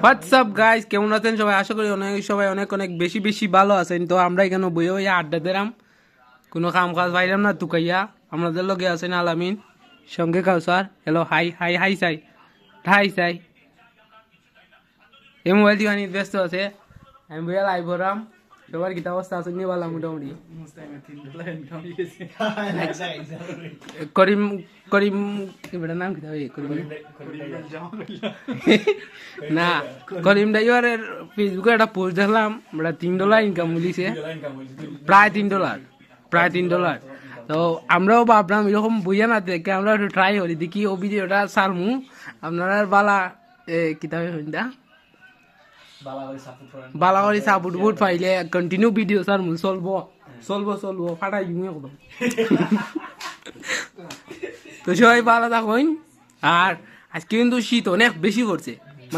WhatsApp guys, কেমন আছেন সবাই? আশা করি সবাই অনেক অনেক বেশি বেশি ভালো আছেন। তো আমরা এখানে বইয়ে বইয়ে আড্ডা দিলাম, কোনো কাম কাজ পাইলাম না তুকাইয়া। আমাদের লগে আছেন আলামিন, সঙ্গে কাউসার। হ্যালো, হাই হাই হাই চাই, হাই চাই। এই মোবাইল দিওয়ানি ব্যস্ত আছে, আমি বইয়া লাইভ হরাম। সবার গীতা অবস্থা আছে নিয়ে বললাম মোটামুটি। করিম করিম এবার নাম কি হবে? করিম না, করিম ড্রাইভারের ফেসবুকে একটা পোস্ট দেখলাম, আমরা $3 ইনকাম মিলিছে, প্রায় $3। তো আমরাও ভাবলাম এরকম বুঝে না দেখে আমরা একটু ট্রাই করি, দেখি ও ভিডিওটা সারমু। আপনারা বালা কিতাবে শুনতা বালা করে সাপোর্ট বুট পাইলে কন্টিনিউ ভিডিও সারমু, চলবো ফাটাই দিমু একদম। তো সবাই ভালো থাকুন। আর আজকে কিন্তু শীত অনেক বেশি পড়ছে,